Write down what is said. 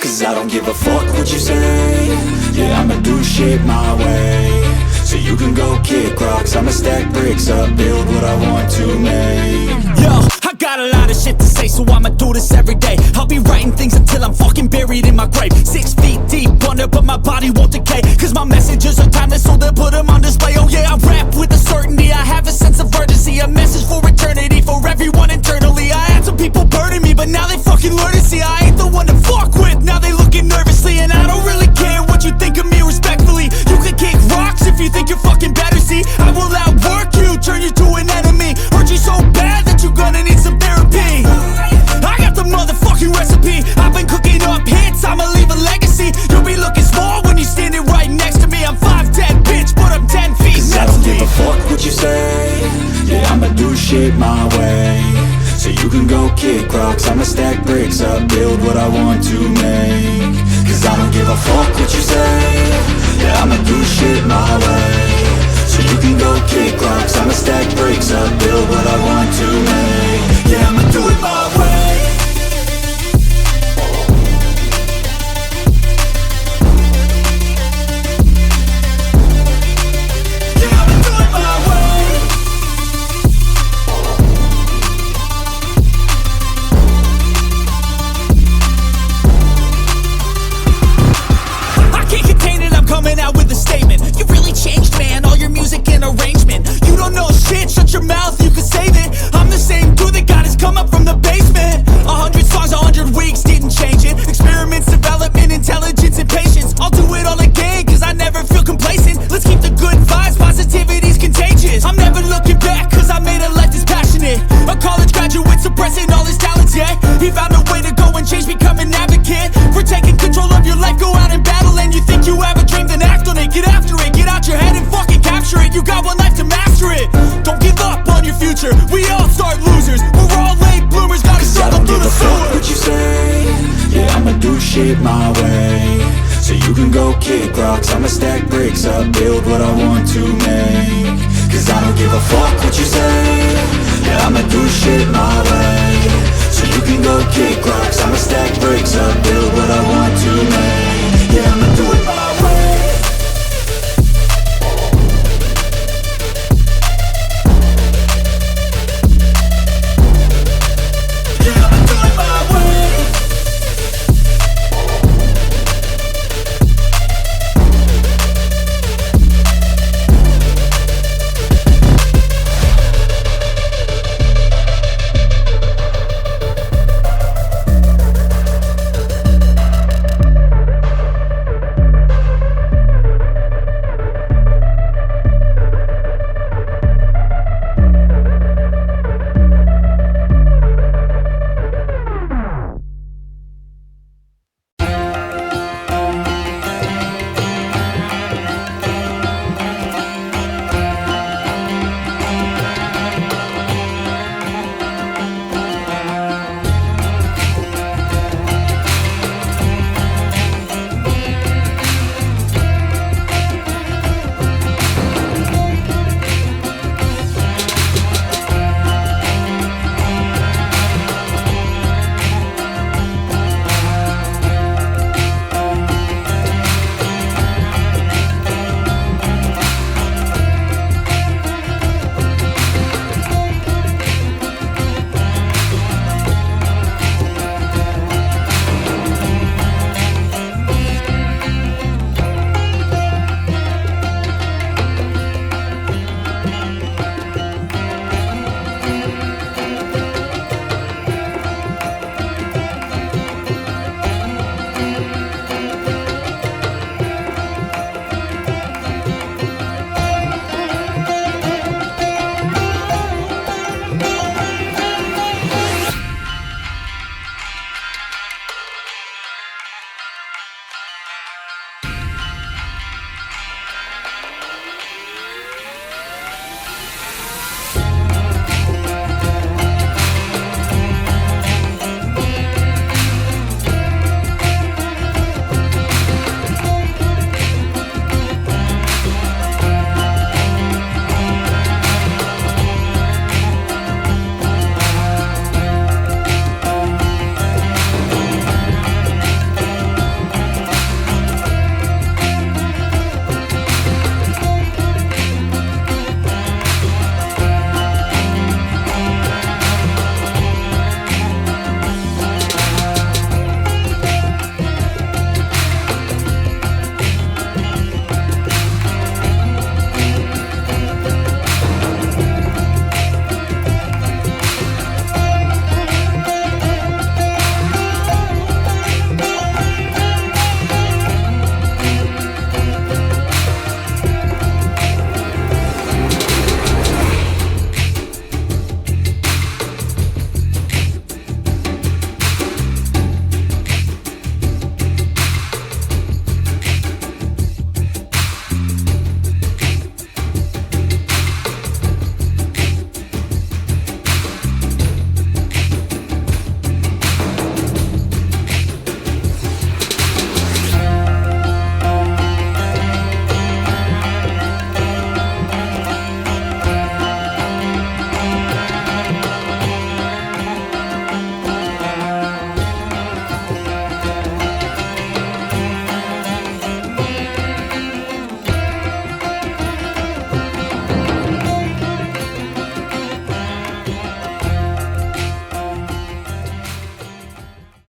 Cause I don't give a fuck what you say. Yeah, I'ma do shit my way. So you can go kick rocks, I'ma stack bricks up, build what I want to make. Yo, I got a lot of shit to say, so I'ma do this every day. I'll be writing things until I'm fucking buried in my grave. 6 feet deep under, but my body won't decay. Cause my messages are timeless, so they'll put them on display. Oh yeah, I rap with a certainty, I have a sense of urgency. A message for eternity, for everyone internally. I had some people burning me, but now they fucking learn to see I ain't the one to fuck with, now they looking nervously. And I don't really care what you think of me, respectfully. You can kick rocks if you think you're fucking better, see. I will outwork you, turn you to an enemy. Hurt you so bad that you're gonna need some therapy. I got the motherfucking recipe. I've been cooking up hits, I'ma leave a legacy. You'll be looking small when you're standing right next to me. I'm 5'10", bitch, but I'm 10 feet Cause next I don't to give me. a fuck what you say. Yeah, I'ma do shit my way. So you can go kick rocks, I'ma stack bricks up, build what I want to make. Cause I don't give a fuck what you say. Yeah, I'ma do shit my way. So you can go kick rocks, I'ma stack bricks up, build what I want to make. Yeah, I'ma do it my way. Yeah, I'ma do it my way. I can't contain it, I'm coming out with a statement. You really changed, man, all your music and arrangement. You don't know shit, shut your mouth, you can save it. I'm the same dude that got his come up from the basement. 100 songs, 100 weeks, didn't change it. Experiments, development, intelligence, and patience. I'll do it all again, cause I never feel complacent. Let's keep the good vibes, positivity's contagious. I'm never looking back, cause I made a life that's passionate. A college graduate suppressing all his talents, yeah. He found a way to go and change, become an advocate. For taking control of your life, go out and battle. And you think you have a dream, then act on it. Get after it, get out your head and fucking capture it. You got one life to master it. Don't give up on your future, we all start losers. We're all late bloomers, gotta struggle through the Fuck sewer. what you say. Yeah, I'ma do shit my way. So you can go kick rocks, I'ma stack bricks up, build what I want to make. Cause I don't give a fuck what you say. Yeah, I'ma do shit my